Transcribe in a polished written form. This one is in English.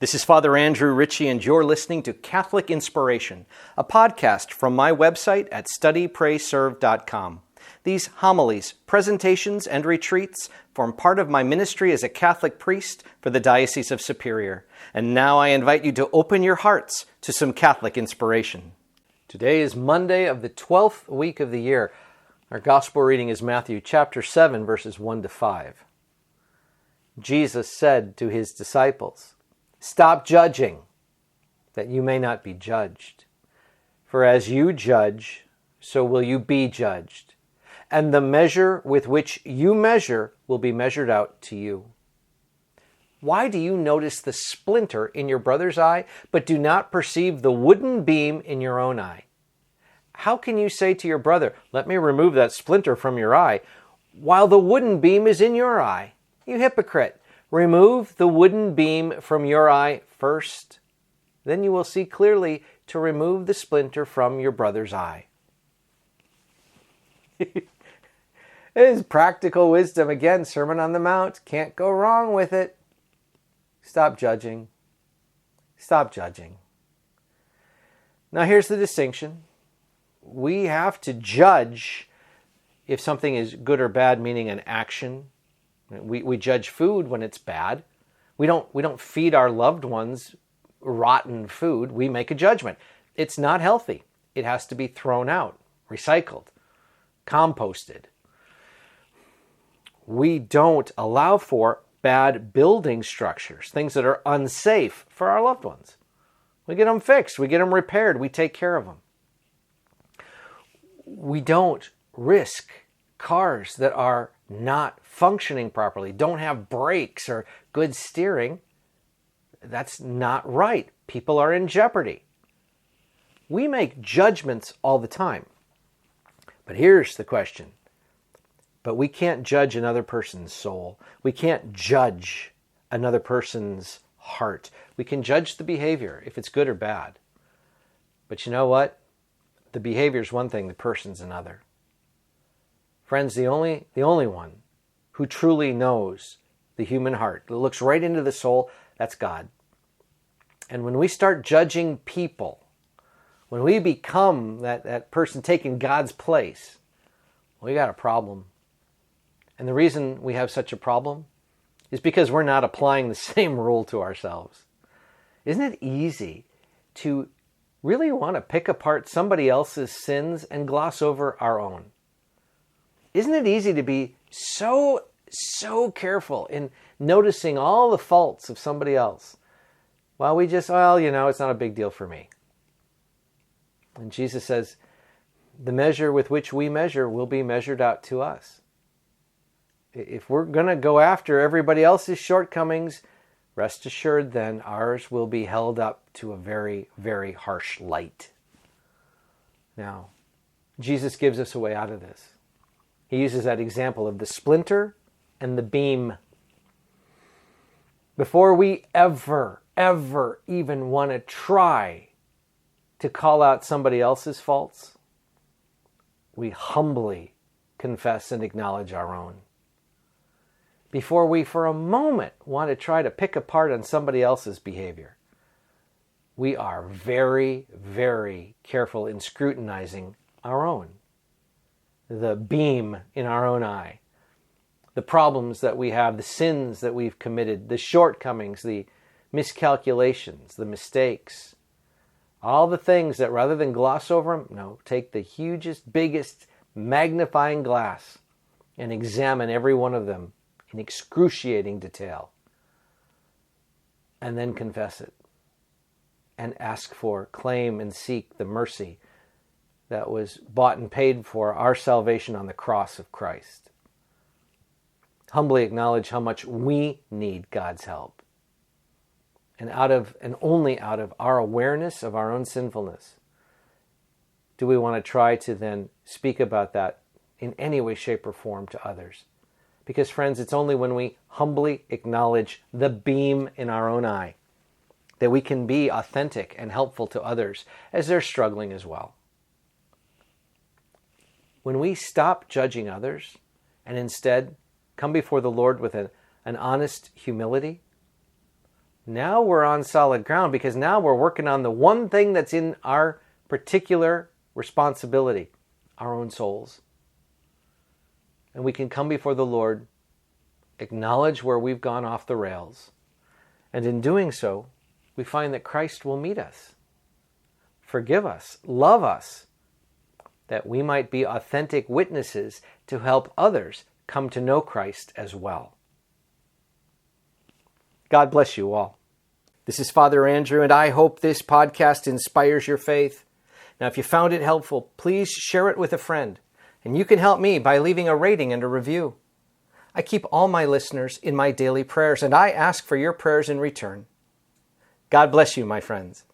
This is Father Andrew Ritchie, and you're listening to Catholic Inspiration, a podcast from my website at studyprayserve.com. These homilies, presentations, and retreats form part of my ministry as a Catholic priest for the Diocese of Superior. And now I invite you to open your hearts to some Catholic inspiration. Today is Monday of the 12th week of the year. Our Gospel reading is Matthew chapter 7, verses 1 to 5. Jesus said to his disciples, "Stop judging, that you may not be judged. For as you judge, so will you be judged. And the measure with which you measure will be measured out to you. Why do you notice the splinter in your brother's eye, but do not perceive the wooden beam in your own eye? How can you say to your brother, 'Let me remove that splinter from your eye,' while the wooden beam is in your eye? You hypocrite! Remove the wooden beam from your eye first. Then you will see clearly to remove the splinter from your brother's eye." It is practical wisdom. Again, Sermon on the Mount. Can't go wrong with it. Stop judging. Stop judging. Now here's the distinction. We have to judge if something is good or bad, meaning an action. We judge food when it's bad. We don't feed our loved ones rotten food. We make a judgment. It's not healthy. It has to be thrown out, recycled, composted. We don't allow for bad building structures, things that are unsafe for our loved ones. We get them fixed. We get them repaired. We take care of them. We don't risk cars that are not functioning properly, don't have brakes or good steering. That's not right. People are in jeopardy. We make judgments all the time. But here's the question. But we can't judge another person's soul. We can't judge another person's heart. We can judge the behavior, if it's good or bad. But you know what? The behavior is one thing, the person's another. Friends, the only one who truly knows the human heart, that looks right into the soul, that's God. And when we start judging people, when we become that person taking God's place, we got a problem. And the reason we have such a problem is because we're not applying the same rule to ourselves. Isn't it easy to really want to pick apart somebody else's sins and gloss over our own? Isn't it easy to be so careful in noticing all the faults of somebody else? Well, it's not a big deal for me. And Jesus says, the measure with which we measure will be measured out to us. If we're going to go after everybody else's shortcomings, rest assured then ours will be held up to a very, very harsh light. Now, Jesus gives us a way out of this. He uses that example of the splinter and the beam. Before we ever even want to try to call out somebody else's faults, we humbly confess and acknowledge our own. Before we for a moment want to try to pick apart on somebody else's behavior, we are very, very careful in scrutinizing our own. The beam in our own eye, the problems that we have, the sins that we've committed, the shortcomings, the miscalculations, the mistakes, all the things that rather than gloss over them, no, take the hugest, biggest magnifying glass and examine every one of them in excruciating detail. And then confess it and ask for, claim and seek the mercy that was bought and paid for our salvation on the cross of Christ. Humbly acknowledge how much we need God's help. And only out of our awareness of our own sinfulness do we want to try to then speak about that in any way, shape, or form to others. Because friends, it's only when we humbly acknowledge the beam in our own eye that we can be authentic and helpful to others as they're struggling as well. When we stop judging others and instead come before the Lord with an honest humility, Now we're on solid ground because now we're working on the one thing that's in our particular responsibility, our own souls. And we can come before the Lord, acknowledge where we've gone off the rails. And in doing so, we find that Christ will meet us, forgive us, love us, that we might be authentic witnesses to help others come to know Christ as well. God bless you all. This is Father Andrew, and I hope this podcast inspires your faith. Now, if you found it helpful, please share it with a friend. And you can help me by leaving a rating and a review. I keep all my listeners in my daily prayers, and I ask for your prayers in return. God bless you, my friends.